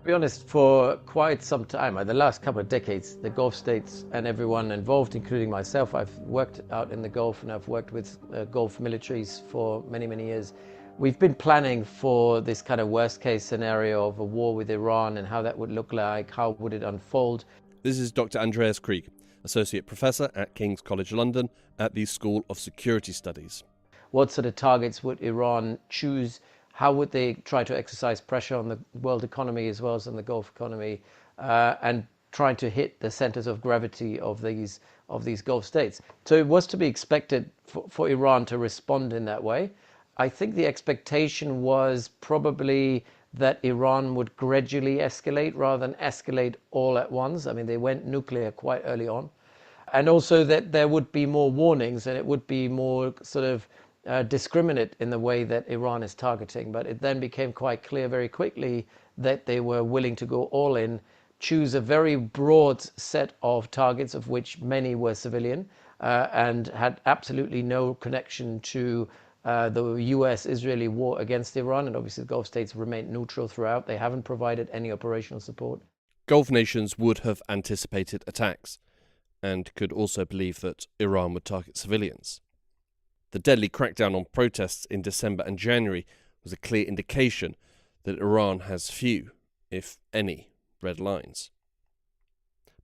To be honest, for quite some time, the last couple of decades, the Gulf states and everyone involved, including myself, I've worked out in the Gulf and I've worked with Gulf militaries for many, many years. We've been planning for this kind of worst case scenario of a war with Iran and how that would look like, how would it unfold. This is Dr. Andreas Krieg, Associate Professor at King's College London at the School of Security Studies. What sort of targets would Iran choose? How would they try to exercise pressure on the world economy as well as on the Gulf economy, and trying to hit the centers of gravity of these Gulf states? So it was to be expected for Iran to respond in that way. I think the expectation was probably that Iran would gradually escalate rather than escalate all at once. I mean, they went nuclear quite early on. And also that there would be more warnings and it would be more sort of discriminate in the way that Iran is targeting. But it then became quite clear very quickly that they were willing to go all in, choose a very broad set of targets, of which many were civilian, and had absolutely no connection to the US-Israeli war against Iran. And obviously the Gulf states remained neutral throughout. They haven't provided any operational support. Gulf nations would have anticipated attacks and could also believe that Iran would target civilians. The deadly crackdown on protests in December and January was a clear indication that Iran has few, if any, red lines.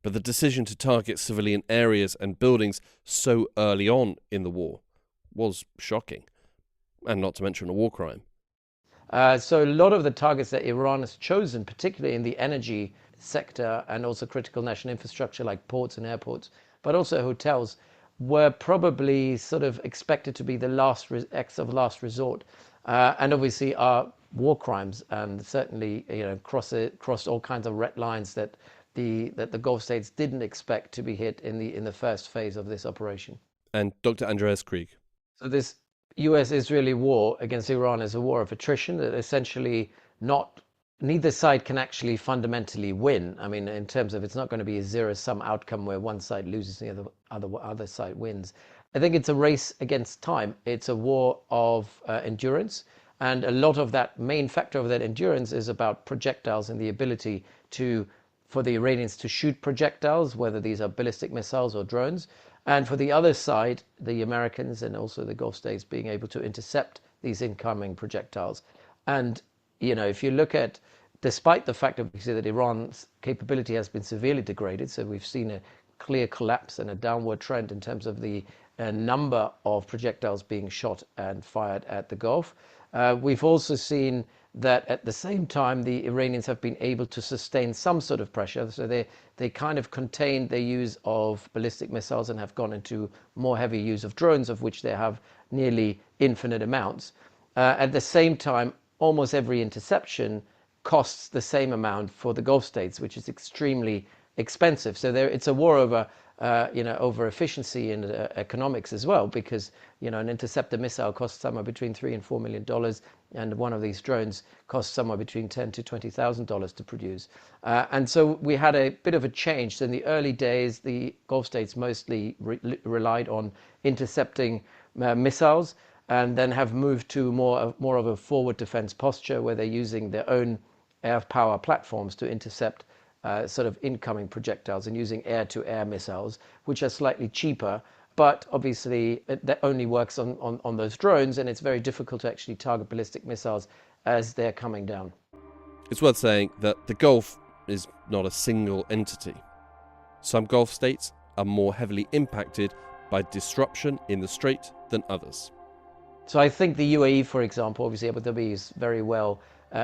But the decision to target civilian areas and buildings so early on in the war was shocking, and not to mention a war crime. So a lot of the targets that Iran has chosen, particularly in the energy sector and also critical national infrastructure like ports and airports, but also hotels, were probably sort of expected to be the acts of last resort, and obviously are war crimes, and certainly crossed all kinds of red lines that the Gulf states didn't expect to be hit in the first phase of this operation. And Dr. Andreas Krieg. So this US-Israeli war against Iran is a war of attrition that essentially neither side can actually fundamentally win. I mean, in terms of it's not going to be a zero-sum outcome where one side loses and the other side wins. I think it's a race against time. It's a war of endurance. And a lot of that main factor of that endurance is about projectiles and the ability for the Iranians to shoot projectiles, whether these are ballistic missiles or drones. And for the other side, the Americans and also the Gulf states being able to intercept these incoming projectiles. And if you look at, despite the fact obviously that Iran's capability has been severely degraded, so we've seen a clear collapse and a downward trend in terms of the number of projectiles being shot and fired at the Gulf. We've also seen that at the same time the Iranians have been able to sustain some sort of pressure. So they kind of contained their use of ballistic missiles and have gone into more heavy use of drones, of which they have nearly infinite amounts. At the same time, almost every interception costs the same amount for the Gulf states, which is extremely expensive. So it's a war over efficiency and economics as well, because an interceptor missile costs somewhere between $3 and $4 million, and one of these drones costs somewhere between $10,000 to $20,000 to produce. And so we had a bit of a change. So in the early days, the Gulf states mostly relied on intercepting missiles, and then have moved to more of a forward defense posture where they're using their own air power platforms to intercept sort of incoming projectiles and using air-to-air missiles, which are slightly cheaper. But obviously, that only works on those drones, and it's very difficult to actually target ballistic missiles as they're coming down. It's worth saying that the Gulf is not a single entity. Some Gulf states are more heavily impacted by disruption in the Strait than others. So I think the UAE, for example, obviously Abu Dhabi is very well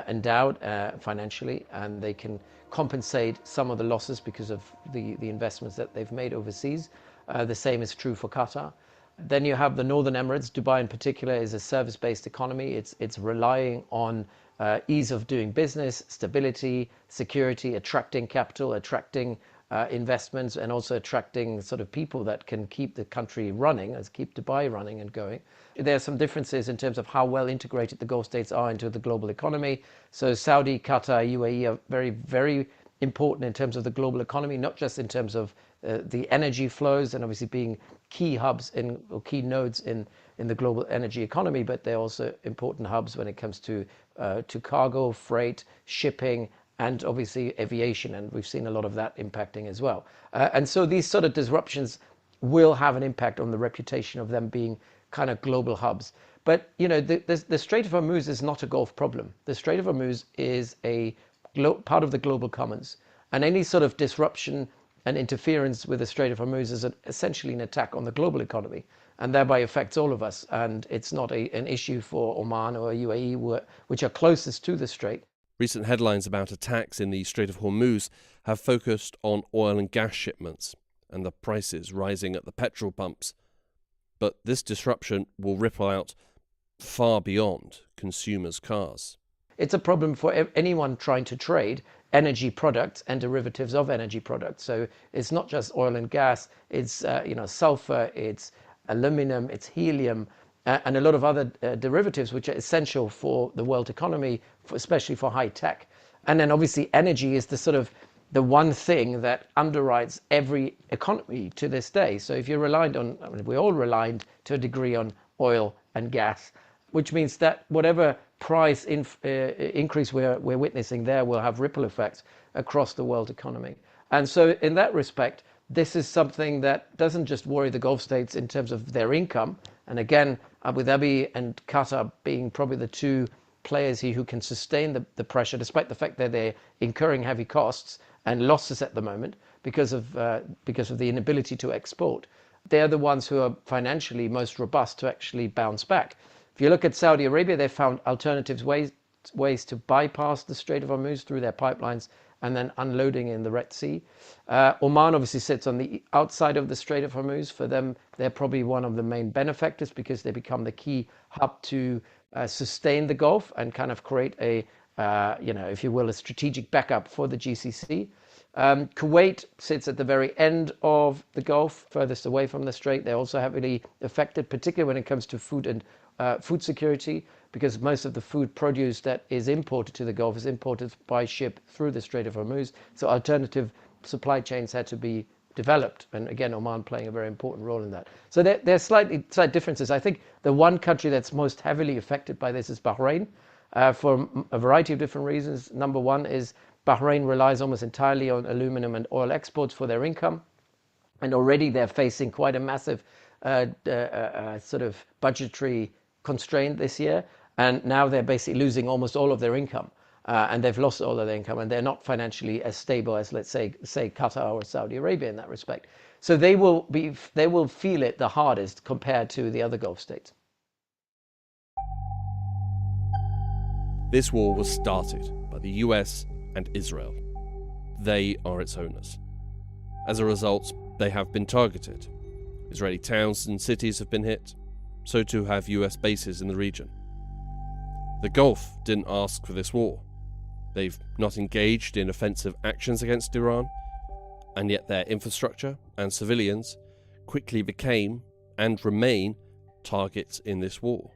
endowed financially, and they can compensate some of the losses because of the investments that they've made overseas. The same is true for Qatar. Then you have the Northern Emirates. Dubai in particular is a service-based economy. It's relying on ease of doing business, stability, security, attracting capital, attracting investments, and also attracting sort of people that can keep the country running, as keep Dubai running and going. There are some differences in terms of how well integrated the Gulf states are into the global economy. So Saudi, Qatar, UAE are very, very important in terms of the global economy, not just in terms of the energy flows and obviously being key hubs or key nodes in the global energy economy, but they're also important hubs when it comes to cargo, freight, shipping, and obviously aviation, and we've seen a lot of that impacting as well. And so these sort of disruptions will have an impact on the reputation of them being kind of global hubs. But the Strait of Hormuz is not a Gulf problem. The Strait of Hormuz is a part of the global commons, and any sort of disruption and interference with the Strait of Hormuz is essentially an attack on the global economy, and thereby affects all of us. And it's not an issue for Oman or UAE, which are closest to the Strait. Recent headlines about attacks in the Strait of Hormuz have focused on oil and gas shipments and the prices rising at the petrol pumps. But this disruption will ripple out far beyond consumers' cars. It's a problem for anyone trying to trade energy products and derivatives of energy products. So it's not just oil and gas, it's sulfur, it's aluminum, it's helium, and a lot of other derivatives which are essential for the world economy, especially for high tech. And then obviously energy is the one thing that underwrites every economy to this day. So if you're reliant on, we're all reliant to a degree on oil and gas, which means that whatever price increase we're witnessing there will have ripple effects across the world economy. And so in that respect, this is something that doesn't just worry the Gulf states in terms of their income. And again, Abu Dhabi and Qatar being probably the two players here who can sustain the pressure, despite the fact that they're incurring heavy costs and losses at the moment because of the inability to export. They're the ones who are financially most robust to actually bounce back. If you look at Saudi Arabia, they found alternative ways to bypass the Strait of Hormuz through their pipelines and then unloading in the Red Sea. Oman obviously sits on the outside of the Strait of Hormuz. For them, they're probably one of the main benefactors because they become the key hub to sustain the Gulf and kind of create if you will, a strategic backup for the GCC. Kuwait sits at the very end of the Gulf, furthest away from the Strait. They're also heavily affected, particularly when it comes to food and food security, because most of the food produce that is imported to the Gulf is imported by ship through the Strait of Hormuz. So alternative supply chains had to be developed. And again, Oman playing a very important role in that. So there's slight differences. I think the one country that's most heavily affected by this is Bahrain, for a variety of different reasons. Number one is Bahrain relies almost entirely on aluminum and oil exports for their income. And already they're facing quite a massive sort of budgetary constraint this year. And now they're basically losing almost all of their income. And they've lost all of their income, and they're not financially as stable as, let's say Qatar or Saudi Arabia in that respect. So they will feel it the hardest compared to the other Gulf states. This war was started by the US and Israel. They are its owners. As a result, they have been targeted. Israeli towns and cities have been hit. So too have US bases in the region. The Gulf didn't ask for this war. They've not engaged in offensive actions against Iran, and yet their infrastructure and civilians quickly became and remain targets in this war.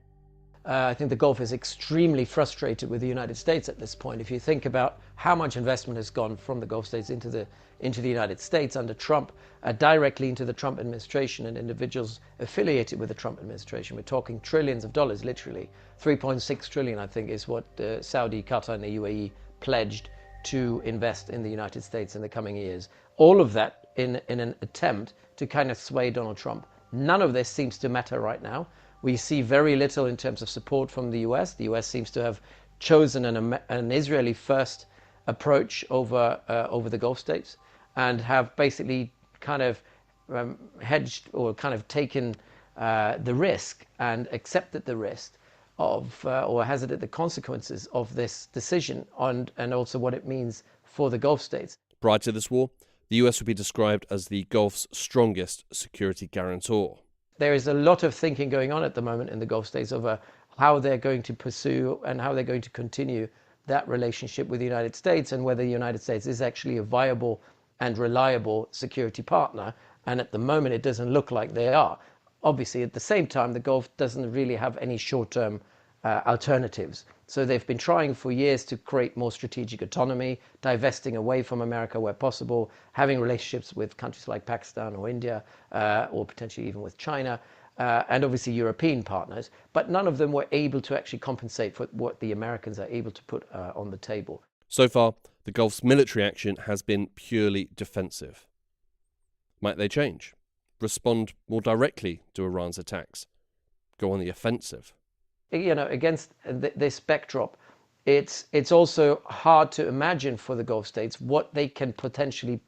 I think the Gulf is extremely frustrated with the United States at this point. If you think about how much investment has gone from the Gulf states into the United States under Trump, directly into the Trump administration and individuals affiliated with the Trump administration, we're talking trillions of dollars, literally. 3.6 trillion, I think, is what Saudi, Qatar, and the UAE pledged to invest in the United States in the coming years. All of that in an attempt to kind of sway Donald Trump. None of this seems to matter right now. We see very little in terms of support from the US. The US seems to have chosen an Israeli first approach over the Gulf states, and have basically kind of hedged or kind of taken the risk and accepted the risk of or hazarded the consequences of this decision and also what it means for the Gulf states. Prior to this war, the US would be described as the Gulf's strongest security guarantor. There is a lot of thinking going on at the moment in the Gulf states over how they're going to pursue and how they're going to continue that relationship with the United States, and whether the United States is actually a viable and reliable security partner. And at the moment, it doesn't look like they are. Obviously, at the same time, the Gulf doesn't really have any short-term alternatives. So they've been trying for years to create more strategic autonomy, divesting away from America where possible, having relationships with countries like Pakistan or India, or potentially even with China, and obviously European partners. But none of them were able to actually compensate for what the Americans are able to put on the table. So far, The Gulf's military action has been purely defensive. Might they change? Respond more directly to Iran's attacks? Go on the offensive? Against this backdrop, it's also hard to imagine for the Gulf states what they can potentially,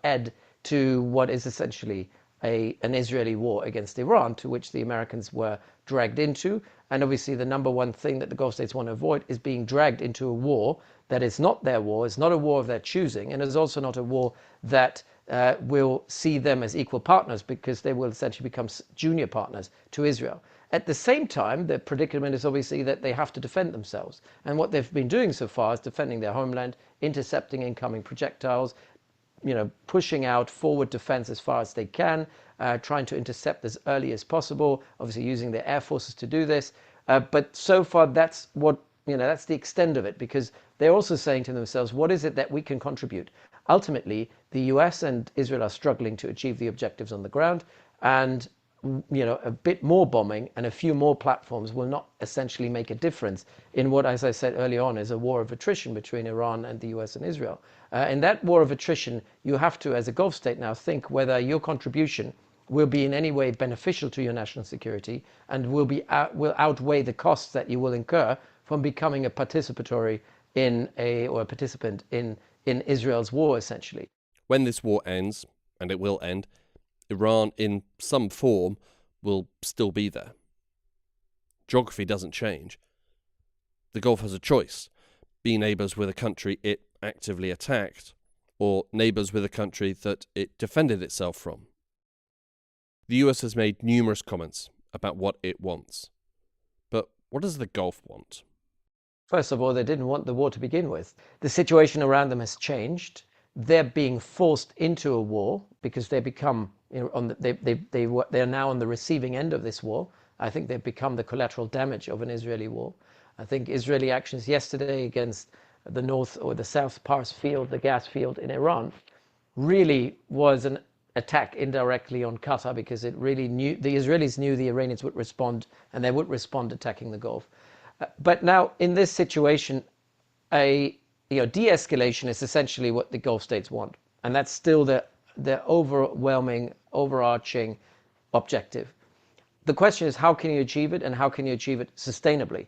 add to what is essentially an Israeli war against Iran, to which the Americans were dragged into. And obviously, the number one thing that the Gulf states want to avoid is being dragged into a war that is not their war, is not a war of their choosing, and is also not a war that will see them as equal partners, because they will essentially become junior partners to Israel. At the same time, the predicament is obviously that they have to defend themselves. And what they've been doing so far is defending their homeland, intercepting incoming projectiles, pushing out forward defense as far as they can, trying to intercept as early as possible, obviously using their air forces to do this. But so far, that's that's the extent of it, because they're also saying to themselves, what is it that we can contribute? Ultimately, the US and Israel are struggling to achieve the objectives on the ground, and a bit more bombing and a few more platforms will not essentially make a difference in what, as I said earlier on, is a war of attrition between Iran and the US and Israel. In that war of attrition, you have to, as a Gulf state now, think whether your contribution will be in any way beneficial to your national security and will outweigh the costs that you will incur from becoming a participant in Israel's war, essentially. When this war ends, and it will end, Iran in some form will still be there. Geography doesn't change. The Gulf has a choice: be neighbours with a country it actively attacked, or neighbours with a country that it defended itself from. The US has made numerous comments about what it wants. But what does the Gulf want? First of all, they didn't want the war to begin with. The situation around them has changed. They're being forced into a war because they become, they are now on the receiving end of this war. I think they've become the collateral damage of an Israeli war. I think Israeli actions yesterday against the north or the south Pars field, the gas field in Iran, really was an attack indirectly on Qatar, because the Israelis knew the Iranians would respond, and they would respond attacking the Gulf. But now in this situation, de-escalation is essentially what the Gulf states want, and that's still the overwhelming, overarching objective. The question is, how can you achieve it, and how can you achieve it sustainably?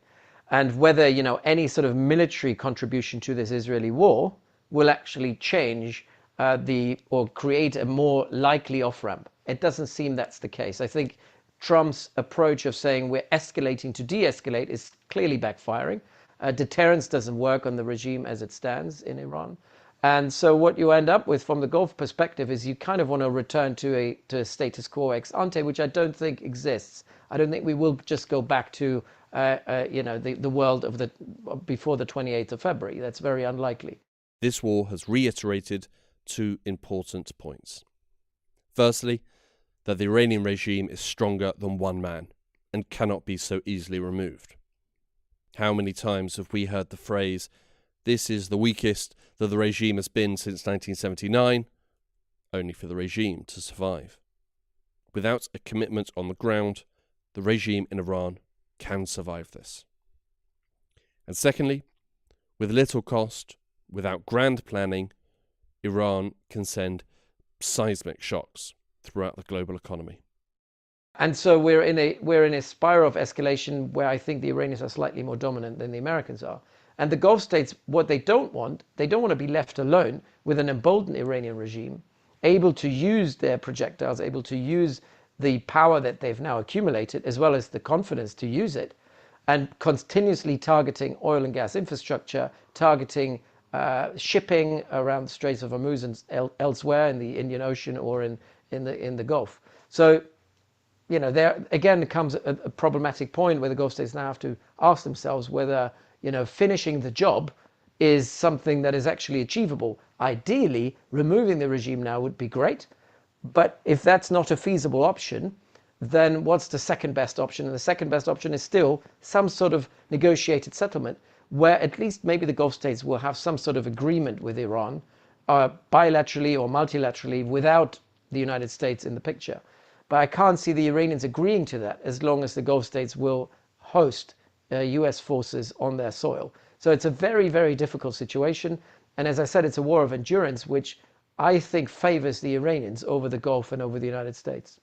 And whether any sort of military contribution to this Israeli war will actually change or create a more likely off-ramp. It doesn't seem that's the case. I think Trump's approach of saying we're escalating to de-escalate is clearly backfiring. Deterrence doesn't work on the regime as it stands in Iran. And so what you end up with from the Gulf perspective is you kind of want to return to a status quo ex ante, which I don't think exists. I don't think we will just go back to the world of before the 28th of February. That's very unlikely. This war has reiterated two important points. Firstly, that the Iranian regime is stronger than one man and cannot be so easily removed. How many times have we heard the phrase, "This is the weakest that the regime has been since 1979, only for the regime to survive? Without a commitment on the ground, the regime in Iran can survive this. And secondly, with little cost, without grand planning, Iran can send seismic shocks throughout the global economy. And so we're in a spiral of escalation where I think the Iranians are slightly more dominant than the Americans are. And the Gulf states, what they don't want to be left alone with an emboldened Iranian regime, able to use their projectiles, able to use the power that they've now accumulated, as well as the confidence to use it, and continuously targeting oil and gas infrastructure, targeting shipping around the Straits of Hormuz and elsewhere in the Indian Ocean or in the Gulf. So, there again comes a problematic point where the Gulf states now have to ask themselves whether, finishing the job is something that is actually achievable. Ideally, removing the regime now would be great, but if that's not a feasible option, then what's the second best option? And the second best option is still some sort of negotiated settlement where at least maybe the Gulf states will have some sort of agreement with Iran, bilaterally or multilaterally, without the United States in the picture. But I can't see the Iranians agreeing to that as long as the Gulf states will host US forces on their soil. So it's a very, very difficult situation. And as I said, it's a war of endurance, which I think favors the Iranians over the Gulf and over the United States.